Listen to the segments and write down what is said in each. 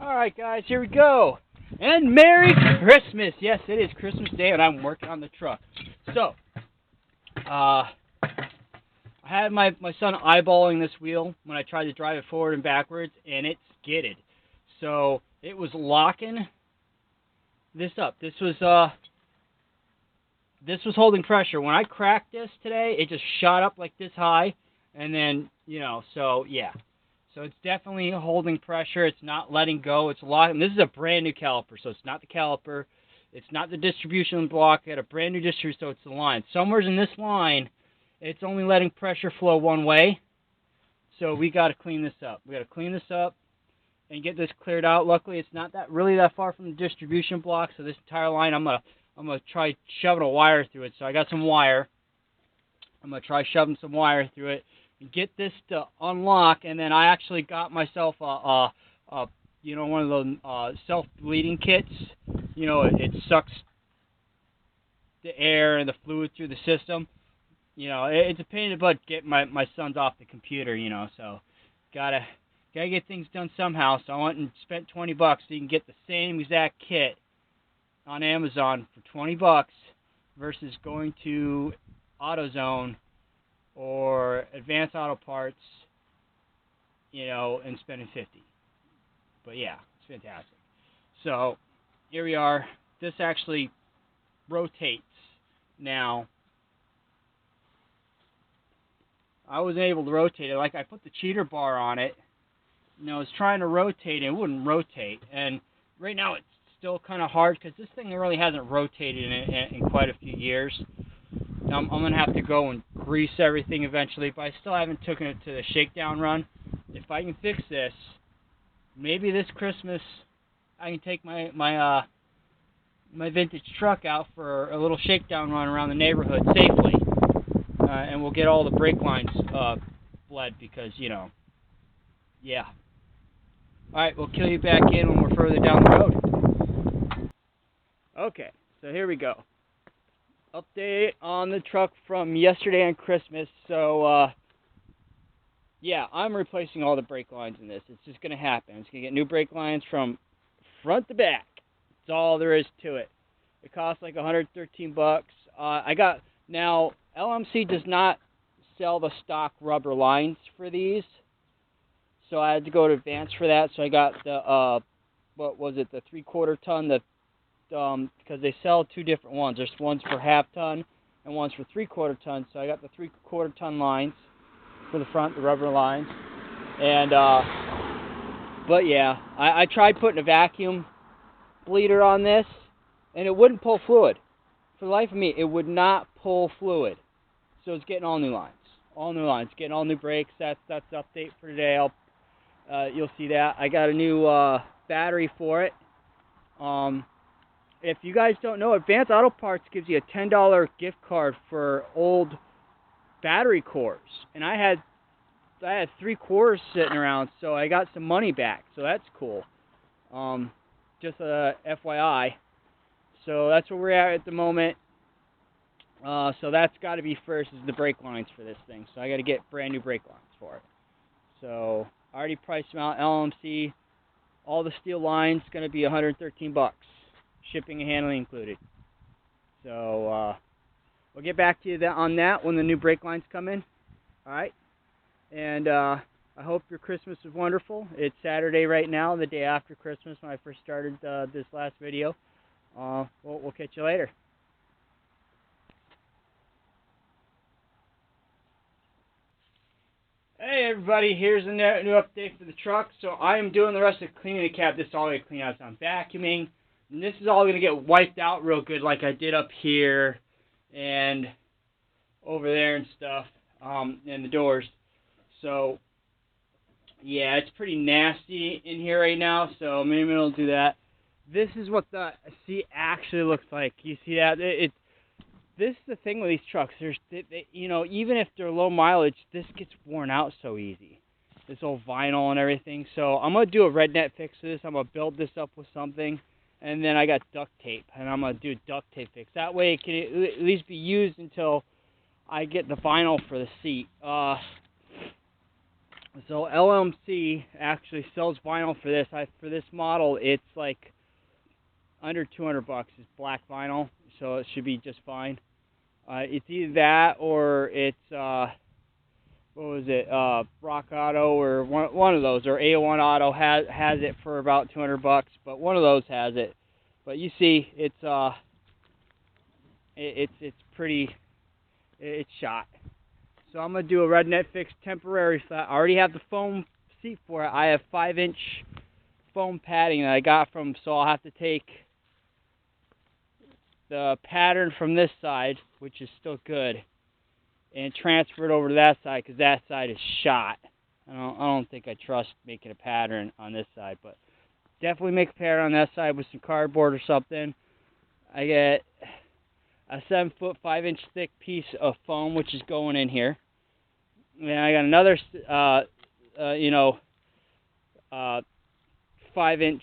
Alright guys, here we go. And Merry Christmas! Yes, it is Christmas Day and I'm working on the truck. So, I had my son eyeballing this wheel when I tried to drive it forward and backwards, and it skidded. So, it was locking this up. This was holding pressure. When I cracked this today, it just shot up like this high, and then, so yeah. So it's definitely holding pressure. It's not letting go. It's locking. This is a brand new caliper, so it's not the caliper. It's not the distribution block. I got a brand new distributor, so it's the line. Somewhere in this line, it's only letting pressure flow one way. So we got to clean this up. We got to clean this up and get this cleared out. Luckily, it's not really that far from the distribution block. So this entire line, I'm gonna try shoving a wire through it. So I got some wire. I'm gonna try shoving some wire through it. Get this to unlock, and then I actually got myself one of those self-bleeding kits. It sucks the air and the fluid through the system. It's a pain in the butt getting my sons off the computer. So gotta get things done somehow. So I went and spent $20 so you can get the same exact kit on Amazon for $20 versus going to AutoZone or Advanced Auto Parts, and spending $50. But yeah, it's fantastic. So here we are. This actually rotates now. I wasn't able to rotate it. Like, I put the cheater bar on it. I was trying to rotate it. It wouldn't rotate. And right now it's still kind of hard because this thing really hasn't rotated in quite a few years. I'm going to have to go and grease everything eventually, but I still haven't taken it to the shakedown run. If I can fix this, maybe this Christmas I can take my vintage truck out for a little shakedown run around the neighborhood safely, and we'll get all the brake lines bled because, yeah. Alright, we'll kill you back in when we're further down the road. Okay, so here we go. Update on the truck from yesterday on Christmas. So, yeah, I'm replacing all the brake lines in this. It's just going to happen. It's going to get new brake lines from front to back. That's all there is to it. It costs like $113. Now, LMC does not sell the stock rubber lines for these. So I had to go to Advance for that. So I got the, the 3/4 ton, because they sell two different ones. There's ones for half ton and ones for 3/4 ton. So I got the 3/4 ton lines for the front, the rubber lines. And but yeah, I tried putting a vacuum bleeder on this, and it wouldn't pull fluid. For the life of me, it would not pull fluid. So it's getting all new lines, getting all new brakes. That's the update for today. You'll see that I got a new battery for it. If you guys don't know, Advanced Auto Parts gives you a $10 gift card for old battery cores. And I had 3 cores sitting around, so I got some money back. So that's cool. Just a FYI. So that's where we're at the moment. So that's got to be first, is the brake lines for this thing. So I got to get brand new brake lines for it. So I already priced them out. LMC, all the steel lines, going to be $113. Shipping and handling included. So we'll get back to you on that when the new brake lines come in. Alright? And I hope your Christmas was wonderful. It's Saturday right now, the day after Christmas when I first started this last video. We'll catch you later. Hey everybody, here's a new update for the truck. So I am doing the rest of the cleaning the cab. This is all going to clean out. So I'm vacuuming. And this is all going to get wiped out real good like I did up here and over there and stuff, and the doors. So, yeah, it's pretty nasty in here right now, so maybe I'll do that. This is what the seat actually looks like. You see that? This is the thing with these trucks. Even if they're low mileage, this gets worn out so easy. This old vinyl and everything. So I'm going to do a RedNet fix to this. I'm going to build this up with something. And then I got duct tape, and I'm going to do a duct tape fix. That way it can at least be used until I get the vinyl for the seat. So LMC actually sells vinyl for this. For this model, it's like under $200. It's black vinyl, so it should be just fine. It's either that or it's what was it? Rock Auto or one of those, or A1 Auto has it for about $200. But one of those has it. But you see, it's pretty. It's shot. So I'm gonna do a Rednet Fix temporary flat. I already have the foam seat for it. I have 5-inch foam padding that I got from. So I'll have to take the pattern from this side, which is still good, and transfer it over to that side because that side is shot. I don't think I trust making a pattern on this side, but definitely make a pattern on that side with some cardboard or something. I get a 7-foot 5-inch thick piece of foam, which is going in here. And I got another 5-inch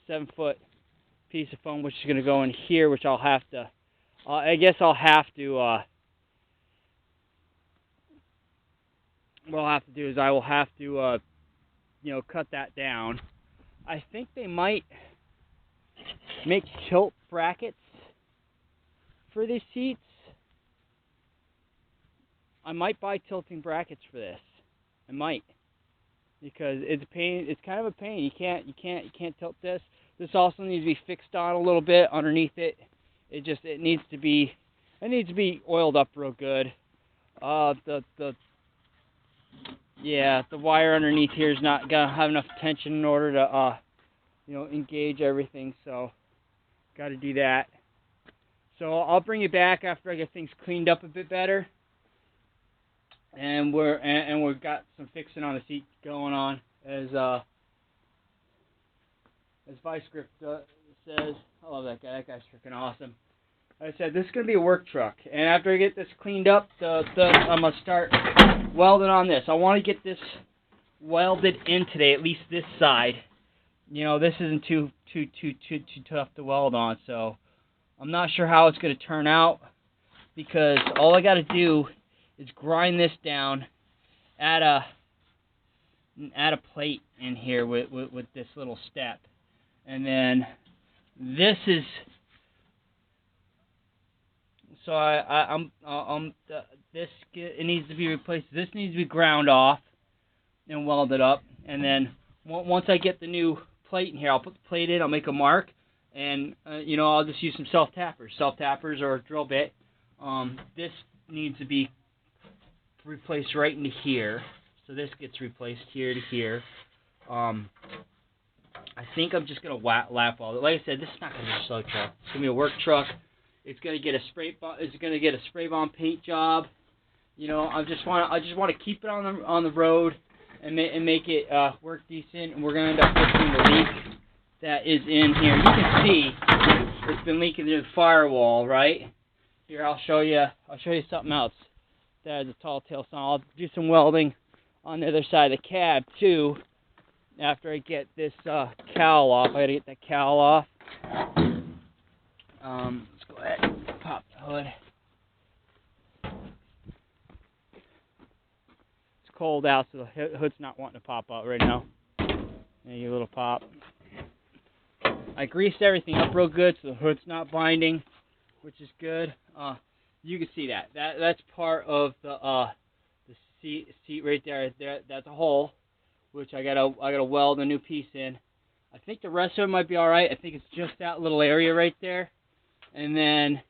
7-foot piece of foam, which is going to go in here, which I'll have to. I guess I'll have to. What I'll have to do is I will have to cut that down. I think they might make tilt brackets for these seats. I might buy tilting brackets for this. I might, because it's a pain. It's kind of a pain. You can't tilt this. This also needs to be fixed on a little bit underneath it. It needs to be oiled up real good. The wire underneath here is not gonna have enough tension in order to engage everything. So got to do that. So I'll bring you back after I get things cleaned up a bit better. And we've got some fixing on the seat going on, as Vice-Grip says. I love that guy. That guy's freaking awesome. Like I said, this is gonna be a work truck, and after I get this cleaned up, I'm gonna start welding on this. I want to get this welded in today, at least this side. This isn't too tough to weld on, so I'm not sure how it's gonna turn out, because all I gotta do is grind this down, add a plate in here with this little step, and then this is. So it needs to be replaced. This needs to be ground off and welded up, and then once I get the new plate in here, I'll put the plate in. I'll make a mark, and I'll just use some self tappers or a drill bit. This needs to be replaced right into here, so this gets replaced here to here. I think I'm just gonna lap all it. Like I said, this is not gonna be a slow truck. It's gonna be a work truck. It's gonna get a spray bomb paint job. I just want to keep it on the road and make it work decent. And we're gonna end up fixing the leak that is in here. You can see it's been leaking through the firewall, right? Here, I'll show you something else. There's a tall tail saw. I'll do some welding on the other side of the cab too. After I get this cowl off, I gotta get that cowl off. Let's go ahead and pop the hood. It's cold out, so the hood's not wanting to pop out right now. Maybe a little pop. I greased everything up real good, so the hood's not binding, which is good. You can see that's part of the seat right there. That's a hole, which I gotta weld a new piece in. I think the rest of it might be all right. I think it's just that little area right there. And then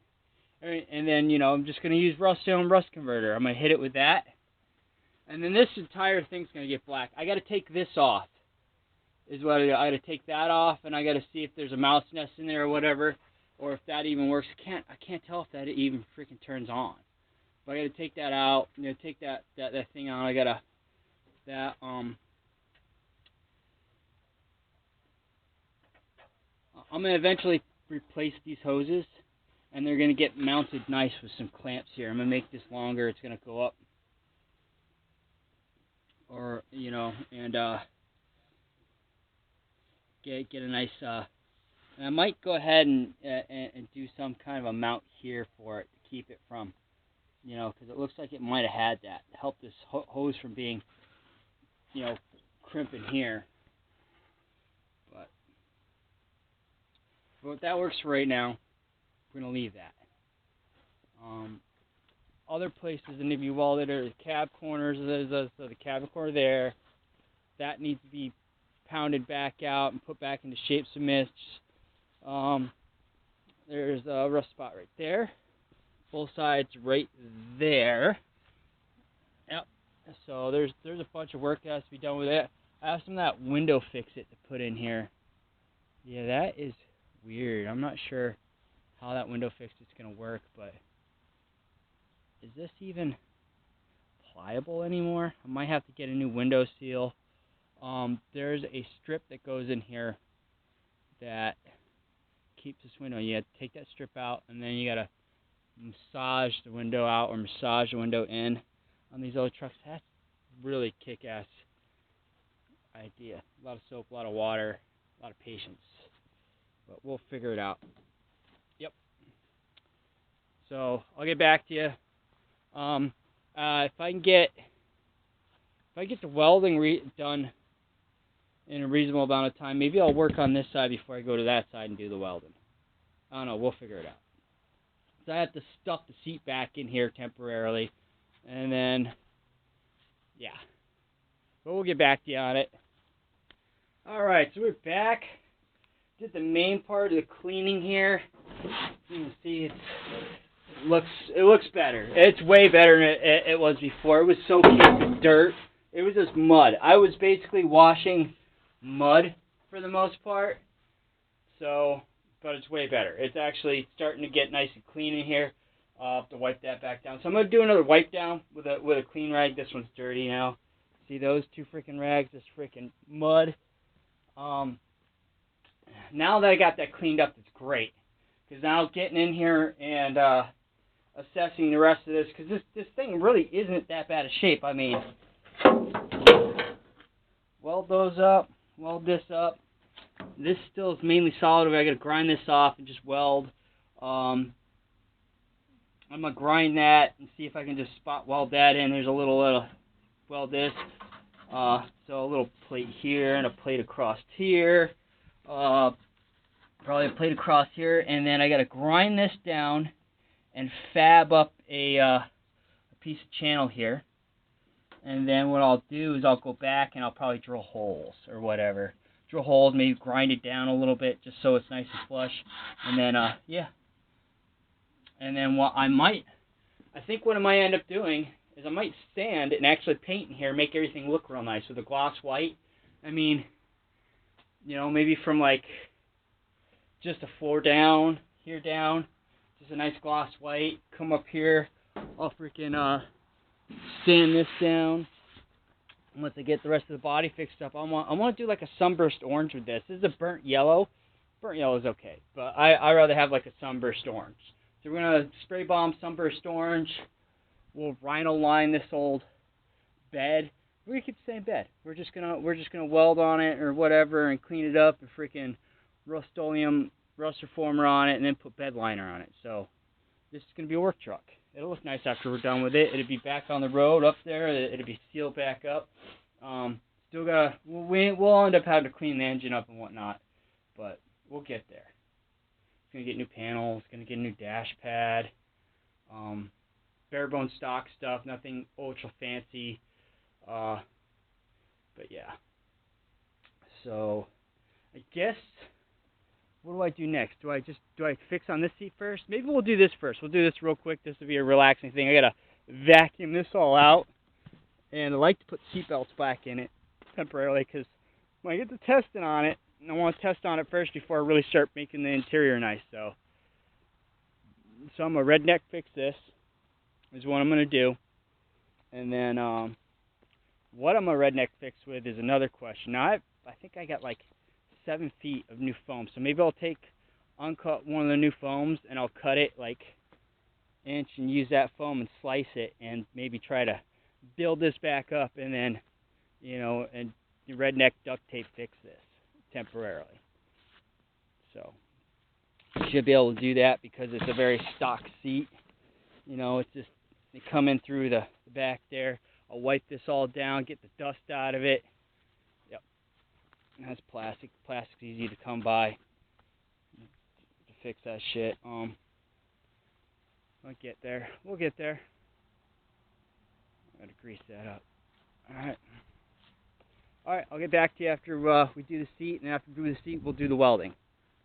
I'm just gonna use Rust-Oleum rust converter. I'm gonna hit it with that, and then this entire thing's gonna get black. I gotta take this off. I gotta take that off, and I gotta see if there's a mouse nest in there or whatever, or if that even works. I can't tell if that even freaking turns on. But I gotta take that out. Take that thing out. I gotta I'm gonna eventually replace these hoses, and they're gonna get mounted nice with some clamps here. I'm gonna make this longer. It's gonna go up, or and get a nice. And I might go ahead and do some kind of a mount here for it to keep it from, because it looks like it might have had that to help this hose from being you know, crimping here. But that works for right now. We're gonna leave that. Other places that need to be welded are the cab corners. So the cab corner there, that needs to be pounded back out and put back into shape some mitts. There's a rough spot right there. Both sides right there. Yep. So there's a bunch of work that has to be done with it. I have some of that window fix-it to put in here. Yeah, that is weird. I'm not sure how that window fix-it's gonna work, but is this even pliable anymore? I might have to get a new window seal. There's a strip that goes in here that keeps this window. You have to take that strip out, and then you gotta massage the window out or massage the window in. On these old trucks, that's really kick-ass idea. A lot of soap, a lot of water, a lot of patience. But we'll figure it out. Yep. So I'll get back to you. If I get the welding done in a reasonable amount of time, maybe I'll work on this side before I go to that side and do the welding. I don't know. We'll figure it out. So I have to stuff the seat back in here temporarily, and then yeah. But we'll get back to you on it. All right, so we're back. Did the main part of the cleaning here. You can see it looks better. It's way better than it was before. It was soaking with dirt. It was just mud. I was basically washing mud for the most part. So, but it's way better. It's actually starting to get nice and clean in here. I'll have to wipe that back down. So I'm gonna do another wipe down with a clean rag. This one's dirty now. See those two freaking rags? This freaking mud. Now that I got that cleaned up, it's great. Because now getting in here and assessing the rest of this, because this thing really isn't that bad of shape. I mean, weld those up, weld this up. This still is mainly solid. I got to grind this off and just weld. I'm gonna grind that and see if I can just spot weld that in. There's a little weld this. So a little plate here and a plate across here. Probably a plate across here, and then I got to grind this down and fab up a piece of channel here. And then what I'll do is I'll go back and I'll probably drill holes or whatever. Drill holes, maybe grind it down a little bit just so it's nice and flush. And then, yeah. And then what I think what I might end up doing is I might sand and actually paint in here, make everything look real nice with a gloss white. I mean, you know, maybe from like just a floor down, here down, just a nice gloss white. Come up here, I'll freaking sand this down. Once I get the rest of the body fixed up, I want to do like a sunburst orange with this. This is a burnt yellow. Burnt yellow is okay, but I rather have like a sunburst orange. So we're gonna spray bomb sunburst orange. We'll rhino line this old bed. We're gonna keep the same bed. We're just gonna weld on it or whatever and clean it up and freaking Rust-Oleum rust reformer on it and then put bed liner on it. So this is gonna be a work truck. It'll look nice after we're done with it. It'll be back on the road up there. It'll be sealed back up. Still gotta we'll end up having to clean the engine up and whatnot, but we'll get there. It's gonna get new panels. Gonna get a new dash pad. Bare bone stock stuff. Nothing ultra fancy. But yeah. So I guess what do I do next? Do I fix on this seat first? Maybe we'll do this first. We'll do this real quick. This will be a relaxing thing. I gotta vacuum this all out, and I like to put seat belts back in it temporarily because when I get to testing on it, I want to test on it first before I really start making the interior nice. So I'm gonna redneck fix this. Is what I'm gonna do, and then what I'm gonna redneck fix with is another question. Now I think I got like 7 feet of new foam, so maybe I'll uncut one of the new foams and I'll cut it like inch and use that foam and slice it and maybe try to build this back up and then, you know, and redneck duct tape fix this temporarily. So I should be able to do that because it's a very stock seat. You know, it's just they come in through the back there. I'll wipe this all down, get the dust out of it. Yep, that's plastic. Plastic's easy to come by to fix that shit. I'll get there. We'll get there. I gotta grease that up. Alright. Alright, I'll get back to you after we do the seat, and after we do the seat, we'll do the welding.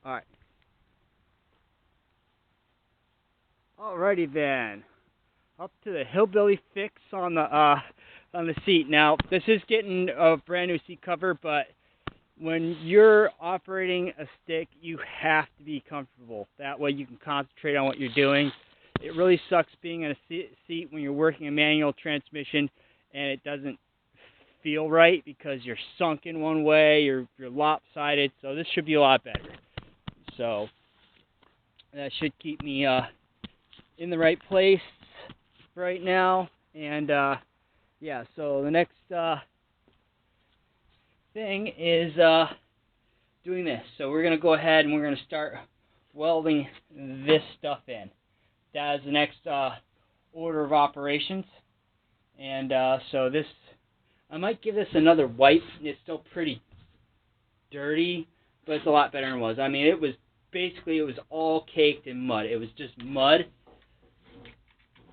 Alright. Alrighty then. Up to the hillbilly fix on the seat. Now, this is getting a brand new seat cover, but when you're operating a stick, you have to be comfortable. That way you can concentrate on what you're doing. It really sucks being in a seat when you're working a manual transmission and it doesn't feel right because you're sunk in one way, you're lopsided. So this should be a lot better. So that should keep me in the right place right now. And yeah, so the next thing is doing this. So we're going to go ahead and we're going to start welding this stuff in. That is the next order of operations. And so this, I might give this another wipe. It's still pretty dirty, but it's a lot better than it was. I mean, it was all caked in mud. It was just mud.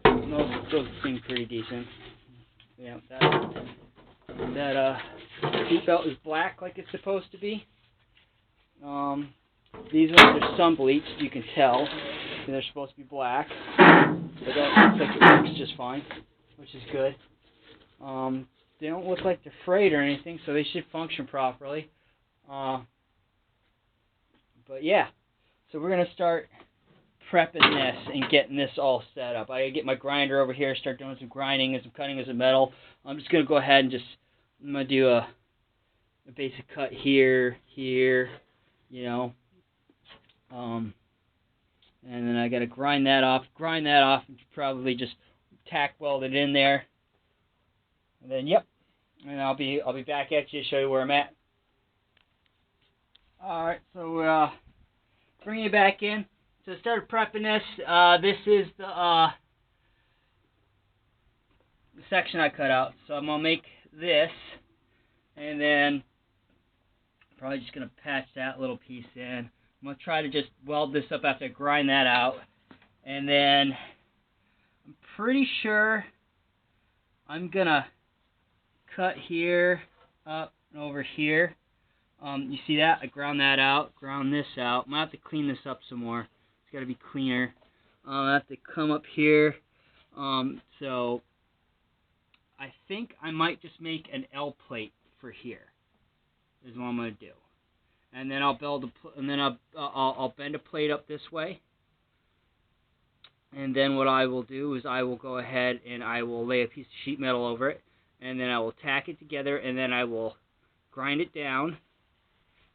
Those seem pretty decent. Yeah, that seatbelt is black like it's supposed to be. These ones are sun bleached, you can tell. And they're supposed to be black. But that looks like it works just fine, which is good. They don't look like they're frayed or anything, so they should function properly. But yeah, so we're going to start prepping this and getting this all set up. I gotta get my grinder over here, start doing some grinding and some cutting of some metal. I'm just going to go ahead and I'm going to do a basic cut here, you know. And then I got to grind that off, and probably just tack weld it in there. And then, yep, and I'll be back at you to show you where I'm at. Alright, so bring you back in. So I started prepping this. This is the section I cut out. So I'm going to make this, and then probably just going to patch that little piece in. I'm going to try to just weld this up after I grind that out. And then I'm pretty sure I'm going to cut here up and over here. You see that? I ground that out, ground this out. I'm going to have to clean this up some more. It's got to be cleaner. I have to come up here. So I think I might just make an L plate for here. Is what I'm going to do. And then I'll I'll bend a plate up this way. And then what I will do is I will go ahead and I will lay a piece of sheet metal over it, and then I will tack it together, and then I will grind it down,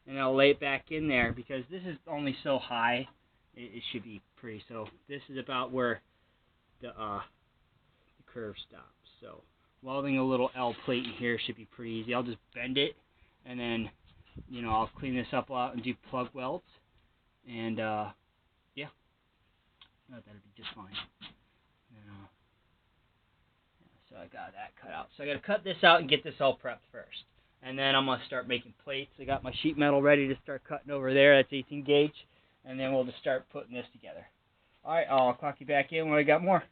and I'll lay it back in there because this is only so high. It should be pretty. So this is about where the curve stops. So welding a little L plate in here should be pretty easy. I'll just bend it, and then I'll clean this up out and do plug welds, and yeah, that'll be just fine. So I got that cut out. So I got to cut this out and get this all prepped first, and then I'm gonna start making plates. I got my sheet metal ready to start cutting over there. That's 18 gauge, and then we'll just start putting this together. All right, I'll clock you back in when I got more.